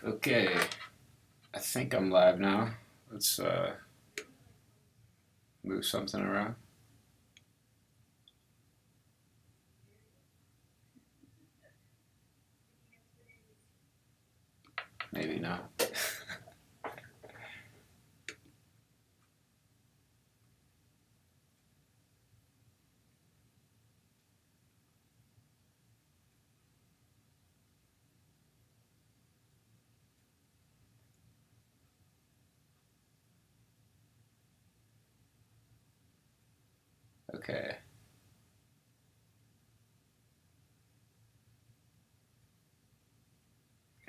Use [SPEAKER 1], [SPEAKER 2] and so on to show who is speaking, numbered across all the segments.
[SPEAKER 1] Okay, I think I'm live now. Let's move something around. Maybe not. Okay.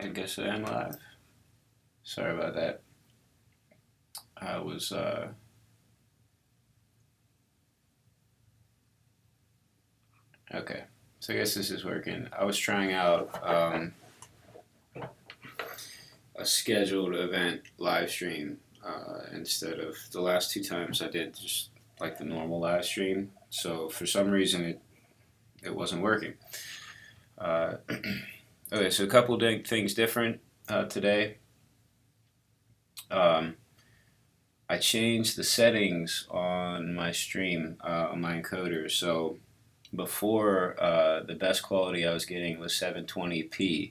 [SPEAKER 1] I guess I am live. Sorry about that. I was okay. So I guess this is working. I was trying out a scheduled event live stream instead of the last two times I did just like the normal live stream. So for some reason it wasn't working. Okay, so a couple of things different today. Um, I changed the settings on my stream on my encoder. So before the best quality I was getting was 720p,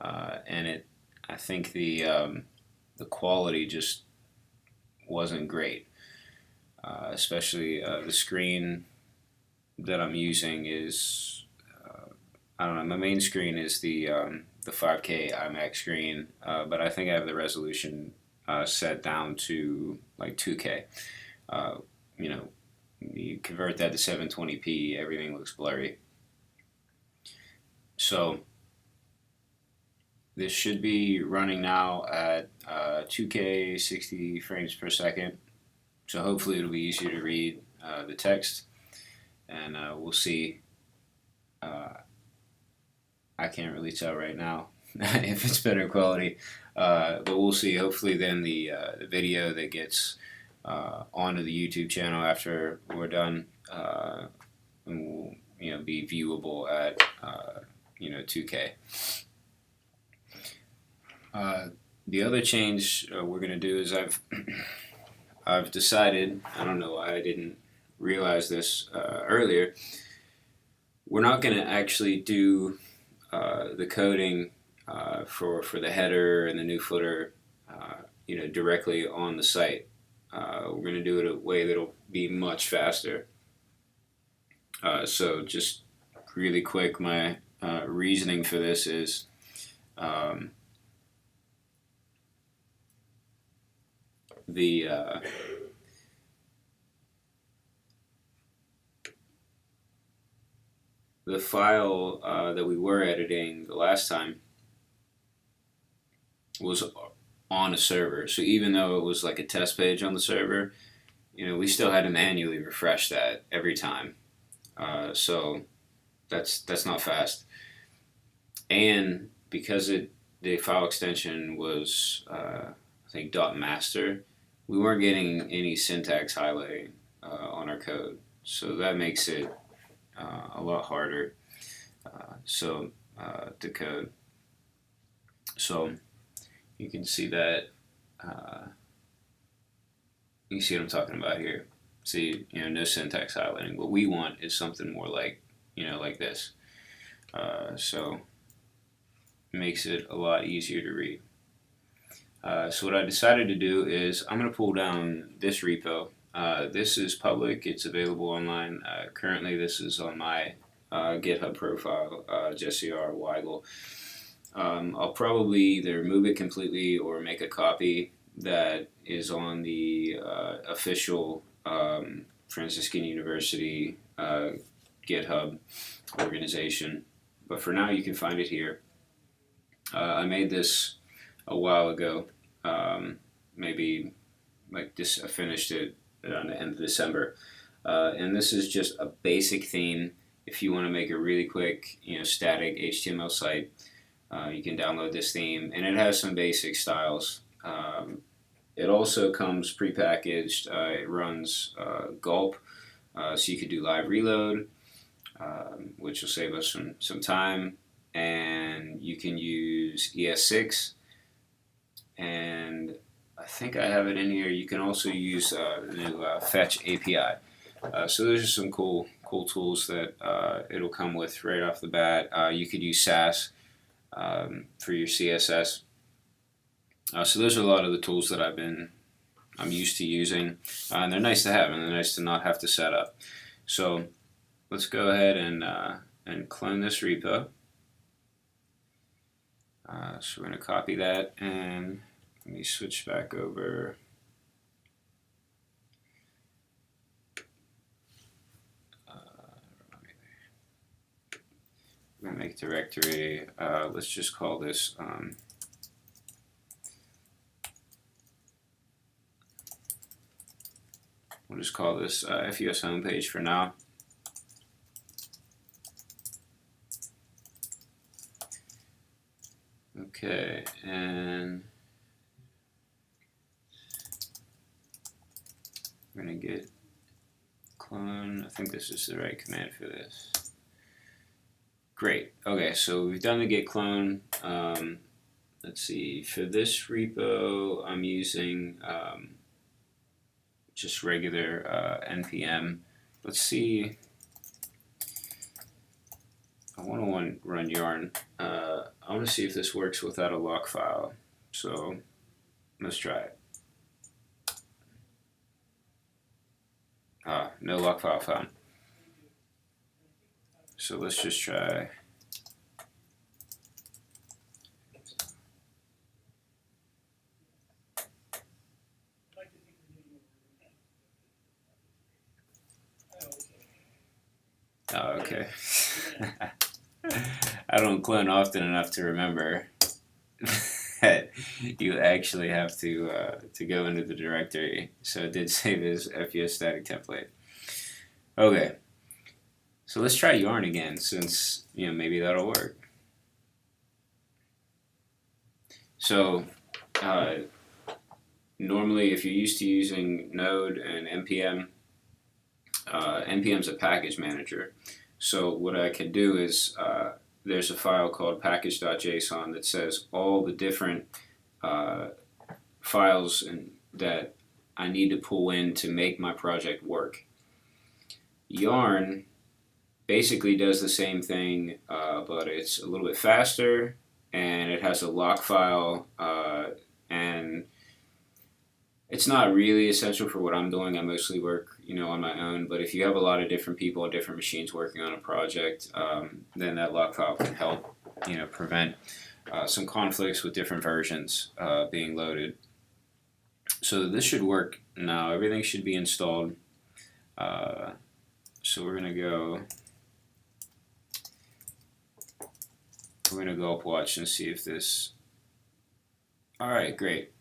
[SPEAKER 1] and I think the quality just wasn't great. Especially the screen that I'm using is I don't know. My main screen is the 5K IMAX screen, but I think I have the resolution set down to like 2K. Uh, you know, you convert that to 720p, everything looks blurry. So this should be running now at 2K 60 frames per second. So hopefully it'll be easier to read the text, and we'll see. Uh, I can't really tell right now if it's better quality, but we'll see. Hopefully, then the video that gets onto the YouTube channel after we're done will be viewable at 2K. The other change we're gonna do is I've decided, I don't know why I didn't realize this earlier. We're not gonna actually do the coding for the header and the new footer, directly on the site. We're going to do it a way that'll be much faster. So just really quick, my reasoning for this is the the file that we were editing the last time was on a server. So even though it was like a test page on the server, we still had to manually refresh that every time. So that's not fast. And because the file extension was I think .master, we weren't getting any syntax highlighting on our code. So that makes it a lot harder to code. So you can see that, you see what I'm talking about here. See, no syntax highlighting. What we want is something more like, like this. So it makes it a lot easier to read. So what I decided to do is I'm going to pull down this repo. This is public. It's available online. Currently, this is on my GitHub profile, Jesse R. Weigel. I'll probably either move it completely or make a copy that is on the official Franciscan University GitHub organization. But for now, you can find it here. I made this a while ago. Maybe like this, I finished it on the end of December. And this is just a basic theme. If you want to make a really quick, static HTML site, you can download this theme, and it has some basic styles. It also comes prepackaged. It runs gulp, so you could do live reload, which will save us some time. And you can use ES6, and I think I have it in here. You can also use the new Fetch API. So those are some cool tools that it'll come with right off the bat. You could use Sass for your CSS. So those are a lot of the tools that I'm used to using, and they're nice to have, and they're nice to not have to set up. So let's go ahead and clone this repo. So we're going to copy that, and let me switch back over. We're going to make a directory. Let's just call this we'll just call this FUS Homepage for now. Okay, and we're going to get clone. I think this is the right command for this. Great. Okay, so we've done the git clone. Let's see. For this repo, I'm using just regular npm. Let's see. I want to run yarn. I want to see if this works without a lock file. So let's try it. No lock file found. So let's just try. Oh, okay. I don't clone often enough to remember that you actually have to go into the directory. So it did save as FUS static template. Okay. So let's try yarn again, since maybe that'll work. So normally, if you're used to using Node and npm, npm's a package manager. So what I can do is there's a file called package.json that says all the different files that I need to pull in to make my project work. Yarn basically does the same thing, but it's a little bit faster, and it has a lock file, and it's not really essential for what I'm doing. I mostly work, on my own, but if you have a lot of different people on different machines working on a project, then that lock file can help, prevent some conflicts with different versions being loaded. So this should work now. Everything should be installed. So we're going to go up watch and see if this. Alright, great.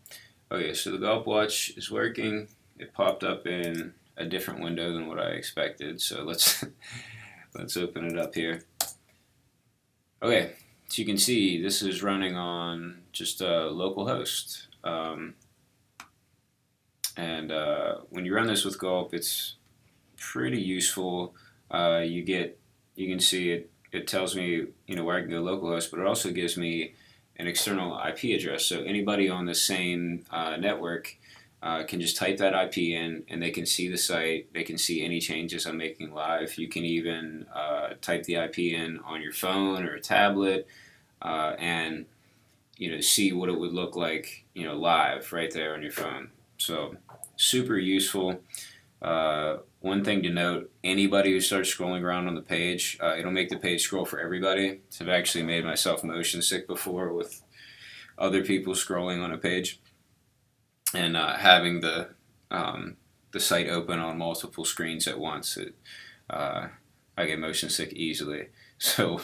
[SPEAKER 1] Okay, so the gulp watch is working. It popped up in a different window than what I expected, so let's open it up here. Okay, so you can see this is running on just a local host. And when you run this with Gulp, it's pretty useful. You can see it tells me where I can go localhost, but it also gives me an external IP address. So anybody on the same network can just type that IP in, and they can see the site. They can see any changes I'm making live. You can even type the IP in on your phone or a tablet, and see what it would look like live right there on your phone. So super useful. One thing to note, anybody who starts scrolling around on the page, it'll make the page scroll for everybody. So I've actually made myself motion sick before with other people scrolling on a page, and having the site open on multiple screens at once. I get motion sick easily. So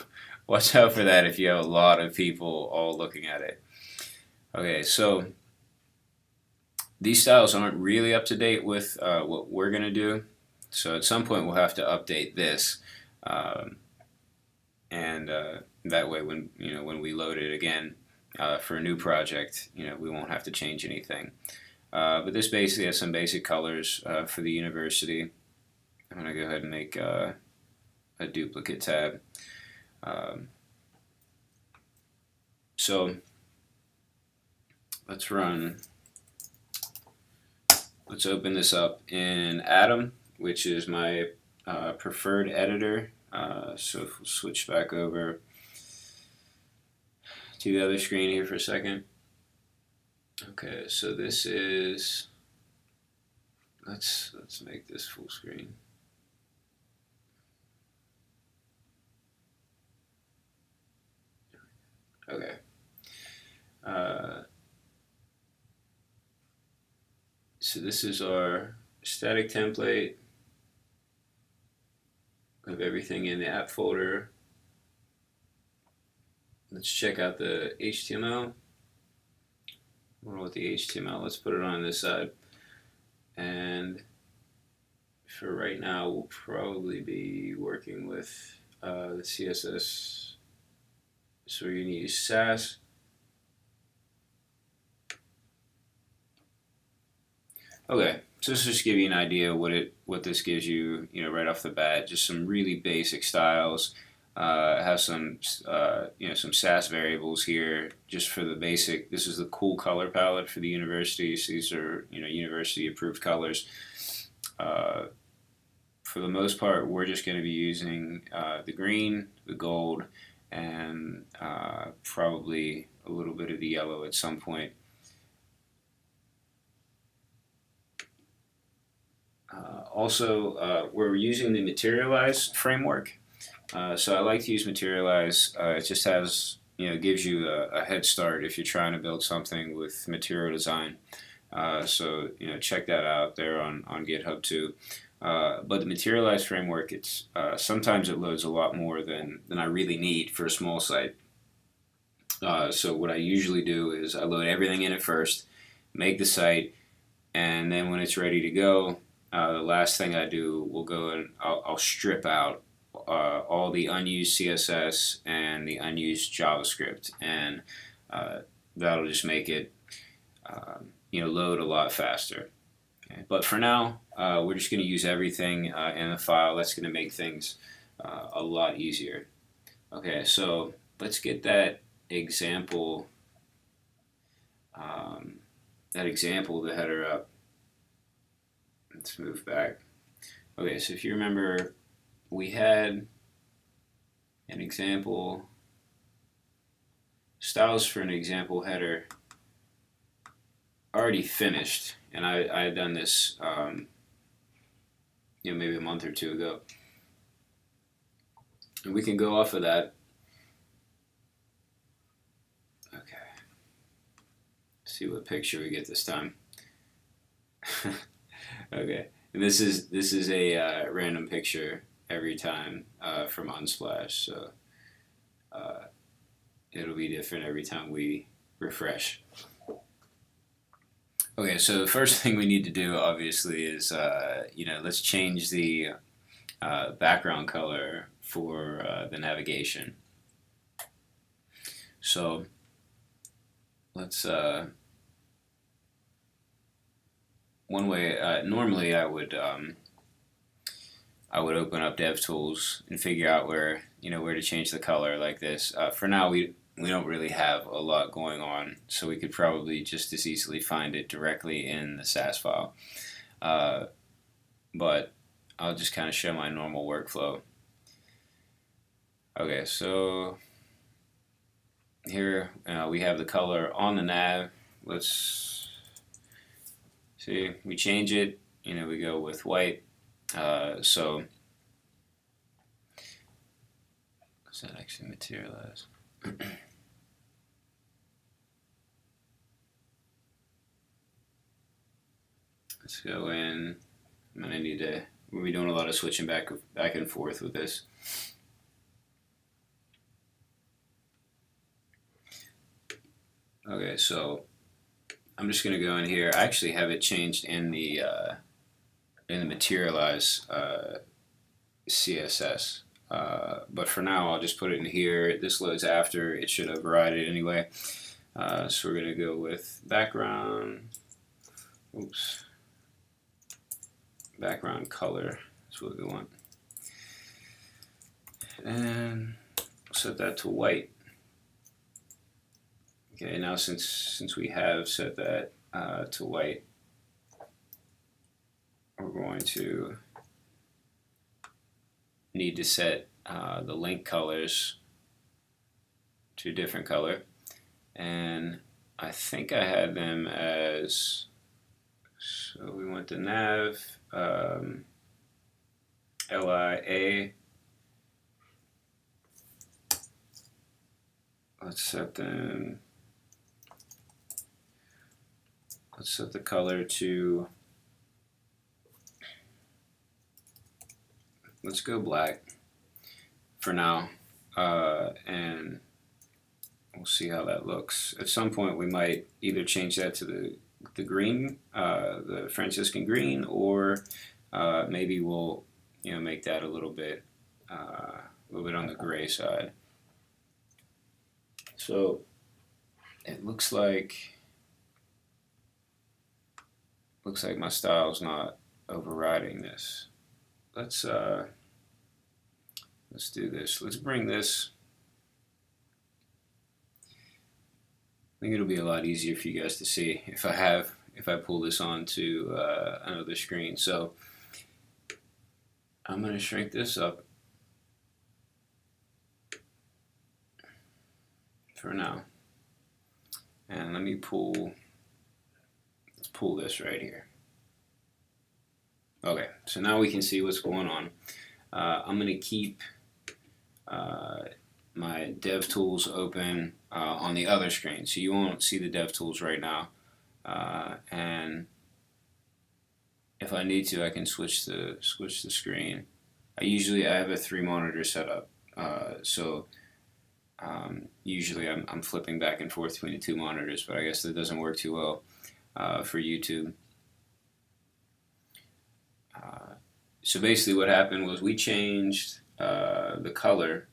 [SPEAKER 1] watch out for that if you have a lot of people all looking at it. Okay, so these styles aren't really up to date with what we're going to do. So at some point we'll have to update this, and that way when we load it again for a new project, we won't have to change anything. But this basically has some basic colors for the university. I'm going to go ahead and make a duplicate tab. So let's open this up in Atom, which is my preferred editor. So if we'll switch back over to the other screen here for a second. Okay, so this is, let's make this full screen. Okay. So this is our static template of everything in the app folder. Let's check out the HTML. I wonder what the HTML, let's put it on this side. And for right now, we'll probably be working with the CSS. So we're going to use Sass. Okay, so this will just give you an idea what this gives you, right off the bat. Just some really basic styles. Have some, some Sass variables here, just for the basic. This is the cool color palette for the university. So these are, university approved colors. For the most part, we're just going to be using the green, the gold, and probably a little bit of the yellow at some point. Also, we're using the Materialize framework. So I like to use Materialize. It just has, gives you a head start if you're trying to build something with material design. So check that out there on GitHub too. But the Materialize framework, it's sometimes it loads a lot more than I really need for a small site. So what I usually do is I load everything in at first, make the site, and then when it's ready to go, the last thing I do will go and I'll strip out all the unused CSS and the unused JavaScript, and that'll just make it load a lot faster. Okay. But for now, we're just going to use everything in the file. That's going to make things a lot easier. Okay, so let's get that example, the header up. Let's move back. Okay, so if you remember, we had an example, styles for an example header already finished, and I had done this maybe a month or two ago. And we can go off of that. Okay. See what picture we get this time. Okay. And this is a random picture every time from Unsplash, so it'll be different every time we refresh. Okay, so the first thing we need to do, obviously, is let's change the background color for the navigation. So let's one way, normally I would open up DevTools and figure out where to change the color like this. For now, we don't really have a lot going on, so we could probably just as easily find it directly in the SAS file. But I'll just kind of show my normal workflow. Okay, so here we have the color on the nav. Let's see, we change it, we go with white. So does that actually materialize? Let's go in. I'm gonna need to. We'll be doing a lot of switching back and forth with this. Okay, so I'm just gonna go in here. I actually have it changed in the materialize CSS. But for now, I'll just put it in here. This loads after. It should override it anyway. So we're gonna go with background. Oops. Background color. That's what we want. And set that to white. Okay, now since we have set that to white, we're going to need to set the link colors to a different color. And I think I had them as, so we want the nav LIA. Let's set them. Let's set the color to. Let's go black for now, and we'll see how that looks. At some point, we might either change that to the green, the Franciscan green, or maybe we'll make that a little bit on the gray side. So it looks like my style's not overriding this. Let's do this. Let's bring this. I think it'll be a lot easier for you guys to see if I pull this onto another screen. So I'm going to shrink this up for now, and let's pull this right here. Okay, so now we can see what's going on. I'm going to keep my DevTools open on the other screen, so you won't see the DevTools right now. And if I need to, I can switch the screen. I have a 3-monitor setup, so usually I'm flipping back and forth between the 2 monitors, but I guess that doesn't work too well for YouTube. So basically what happened was we changed the color,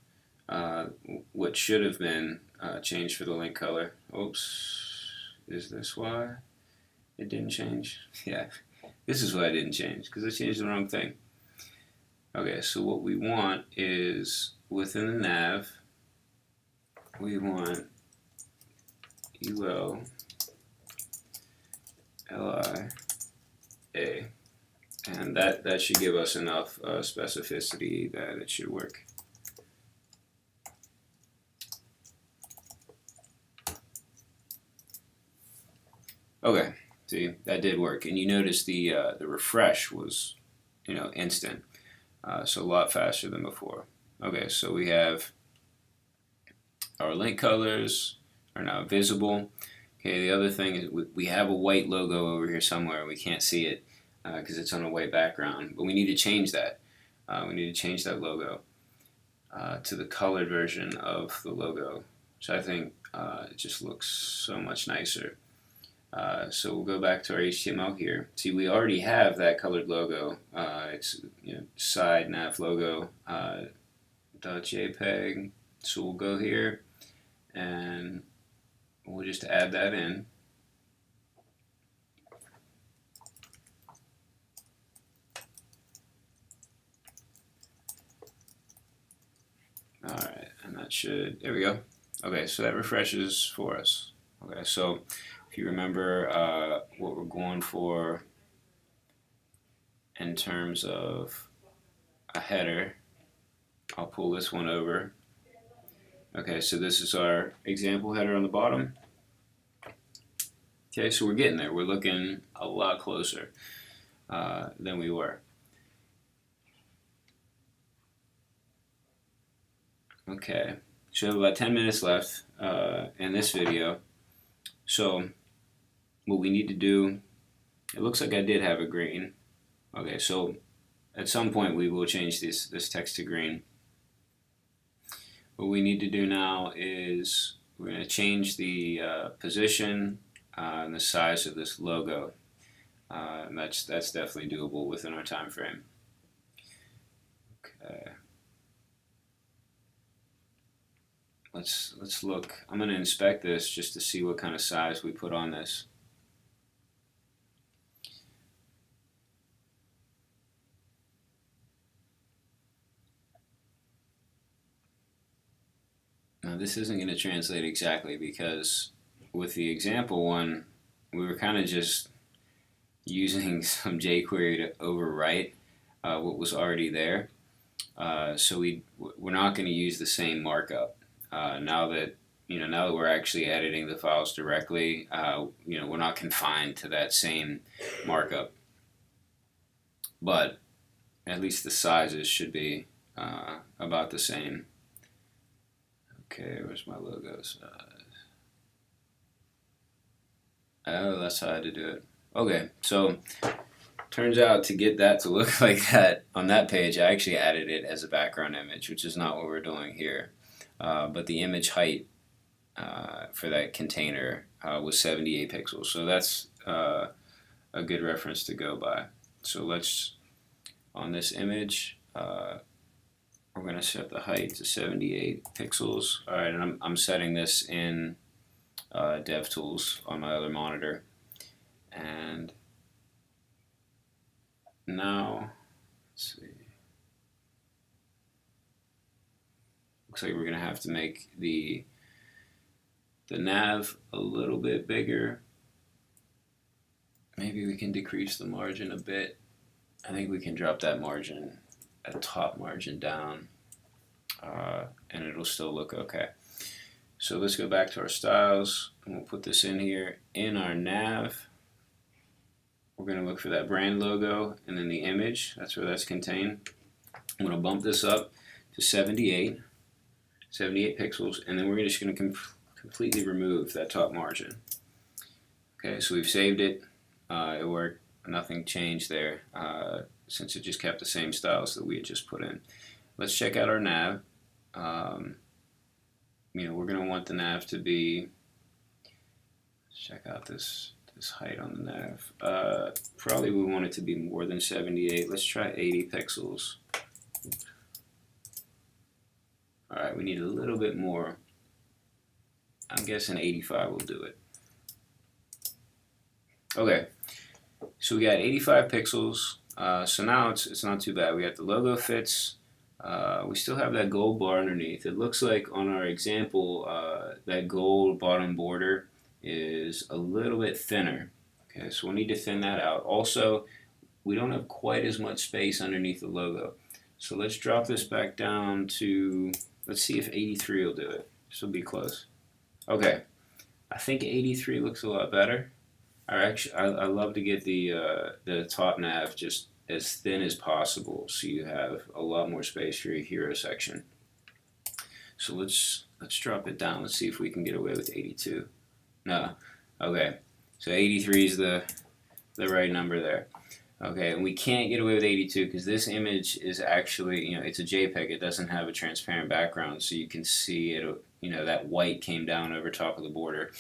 [SPEAKER 1] what should have been changed for the link color. Oops, is this why it didn't change? Yeah, this is why it didn't change, because I changed the wrong thing. Okay, so what we want is, within the nav, we want UL LIA. And that should give us enough specificity that it should work. Okay, see, that did work. And you notice the refresh was, instant. So a lot faster than before. Okay, so we have our link colors are now visible. Okay, the other thing is we have a white logo over here somewhere. We can't see it because it's on a white background, but we need to change that. We need to change that logo to the colored version of the logo, which I think it just looks so much nicer. So we'll go back to our HTML here. See, we already have that colored logo. It's side nav logo .jpg. So we'll go here and we'll just add that in. that should, there we go. Okay, so that refreshes for us. Okay, so if you remember what we're going for in terms of a header, I'll pull this one over. Okay, so this is our example header on the bottom. Okay, so we're getting there. We're looking a lot closer than we were. Okay, so we have about 10 minutes left in this video. So what we need to do, it looks like I did have a green. Okay, so at some point we will change this text to green. What we need to do now is we're going to change the position and the size of this logo. And that's definitely doable within our time frame. Okay. Let's look. I'm going to inspect this just to see what kind of size we put on this. Now this isn't going to translate exactly because with the example one, we were kind of just using some jQuery to overwrite what was already there. So we're not going to use the same markup. Now that we're actually editing the files directly, we're not confined to that same markup. But at least the sizes should be about the same. Okay, where's my logo size? Oh, that's how I had to do it. Okay, so turns out to get that to look like that on that page, I actually added it as a background image, which is not what we're doing here. But the image height for that container was 78 pixels, so that's a good reference to go by. So let's, on this image, we're going to set the height to 78 pixels. All right, and I'm setting this in DevTools on my other monitor. And now, let's see. Looks like we're going to have to make the nav a little bit bigger. Maybe we can decrease the margin a bit. I think we can drop that margin, that top margin down, and it'll still look okay. So let's go back to our styles, and we'll put this in here. In our nav, we're going to look for that brand logo, and then the image, that's where that's contained. I'm going to bump this up to 78 pixels, and then we're just going to completely remove that top margin. Okay, so we've saved it. It worked. Nothing changed there since it just kept the same styles that we had just put in. Let's check out our nav. We're going to want the nav to be, let's check out this height on the nav. Probably we want it to be more than 78. Let's try 80 pixels. Alright, we need a little bit more. I'm guessing 85 will do it. Okay, so we got 85 pixels. So now it's not too bad. We got the logo fits. We still have that gold bar underneath. It looks like on our example, that gold bottom border is a little bit thinner. Okay, so we'll need to thin that out. Also, we don't have quite as much space underneath the logo. So let's drop this back down to, let's see if 83 will do it. This will be close. Okay, I think 83 looks a lot better. I love to get the top nav just as thin as possible, so you have a lot more space for your hero section. So let's drop it down. Let's see if we can get away with 82. No. Okay. So 83 is the right number there. Okay, and we can't get away with 82 because this image is actually, it's a JPEG. It doesn't have a transparent background, so you can see it. That white came down over top of the border.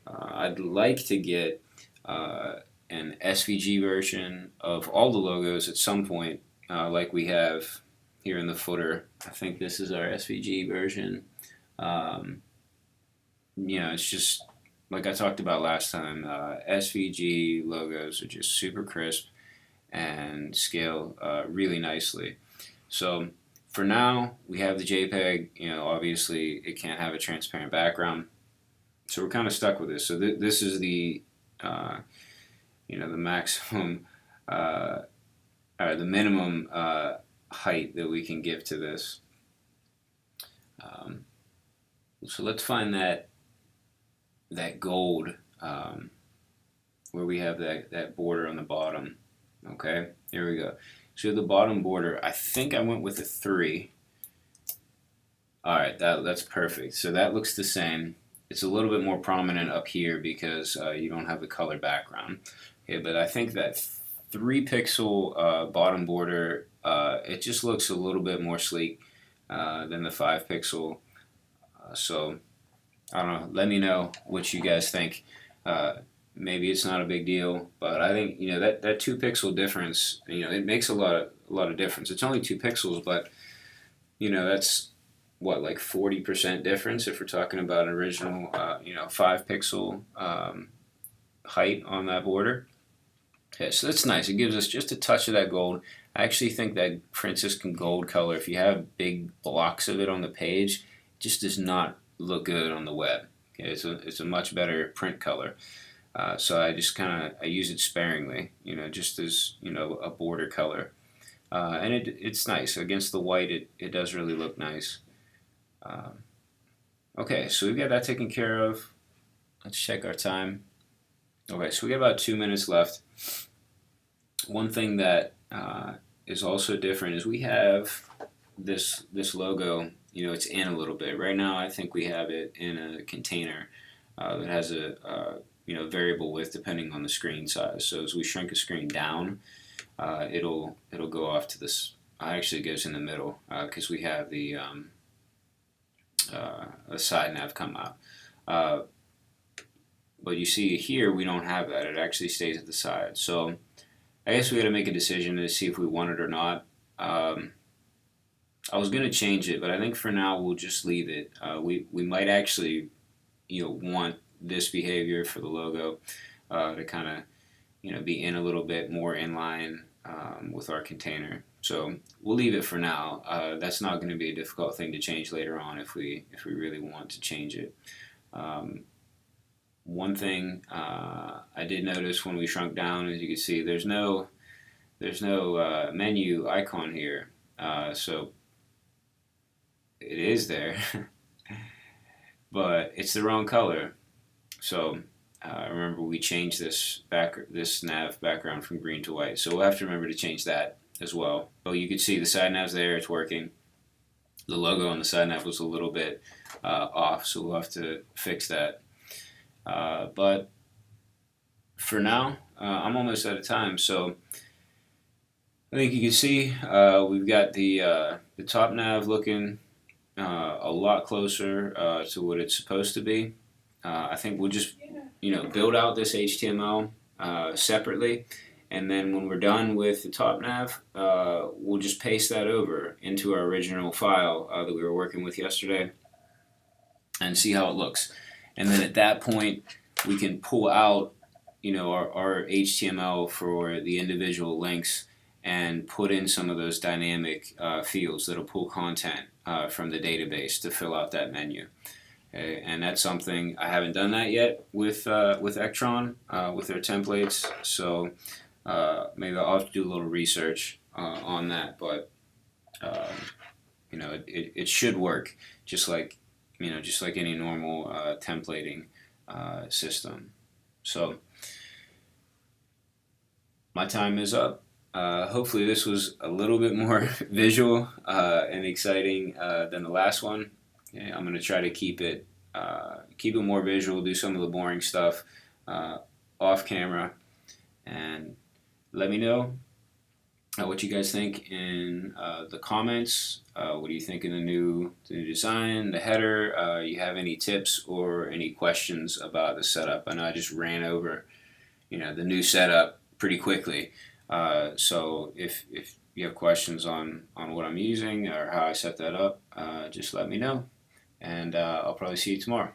[SPEAKER 1] I'd like to get an SVG version of all the logos at some point, like we have here in the footer. I think this is our SVG version. It's just like I talked about last time. SVG logos are just super crisp and scale really nicely. So for now, we have the JPEG. Obviously it can't have a transparent background, so we're kind of stuck with this. So this is the the maximum, or the minimum height that we can give to this. So let's find that gold, where we have that border on the bottom. Okay, here we go. So the bottom border, I think I went with a 3. Alright, that's perfect. So that looks the same. It's a little bit more prominent up here because you don't have the color background. Okay, but I think that 3 pixel bottom border, it just looks a little bit more sleek than the 5 pixel. So I don't know. Let me know what you guys think. Maybe it's not a big deal, but I think that 2 pixel difference. It makes a lot of difference. It's only 2 pixels, but that's what, like 40% difference if we're talking about an original 5 pixel height on that border. Okay, so that's nice. It gives us just a touch of that gold. I actually think that Franciscan gold color, if you have big blocks of it on the page, it just does not look good on the web. Okay, it's a much better print color. So I just I use it sparingly, just as a border color, and it's nice against the white. It does really look nice. Okay, so we've got that taken care of. Let's check our time. Okay, so we got about 2 minutes left. One thing that is also different is we have this logo. It's in a little bit. Right now, I think we have it in a container that has a variable width depending on the screen size. So as we shrink a screen down, it'll go off to this. Actually, it goes in the middle because we have the side nav come out. But you see here, we don't have that. It actually stays at the side. So I guess we got to make a decision to see if we want it or not. I was going to change it, but I think for now we'll just leave it. We might actually want this behavior for the logo to kind of be in a little bit more in line with our container. So we'll leave it for now. That's not going to be a difficult thing to change later on if we really want to change it. One thing I did notice when we shrunk down, as you can see, there's no menu icon here. So it is there, but it's the wrong color. So remember, we changed this nav background from green to white. So we'll have to remember to change that as well. But you can see the side nav's there, it's working. The logo on the side nav was a little bit off, so we'll have to fix that. But for now, I'm almost out of time. So I think you can see we've got the top nav looking a lot closer to what it's supposed to be. I think we'll just build out this HTML separately, and then when we're done with the top nav, we'll just paste that over into our original file that we were working with yesterday and see how it looks. And then at that point, we can pull out our HTML for the individual links and put in some of those dynamic fields that'll pull content from the database to fill out that menu. Okay, and that's something I haven't done that yet with Ektron with their templates. So maybe I'll have to do a little research on that, but it should work just like any normal templating system. So my time is up. Hopefully this was a little bit more visual and exciting than the last one. Yeah, I'm going to try to keep it more visual, do some of the boring stuff off camera, and let me know what you guys think in the comments. What do you think of the new design, the header? You have any tips or any questions about the setup? I know I just ran over the new setup pretty quickly. So if you have questions on what I'm using or how I set that up, just let me know, and I'll probably see you tomorrow.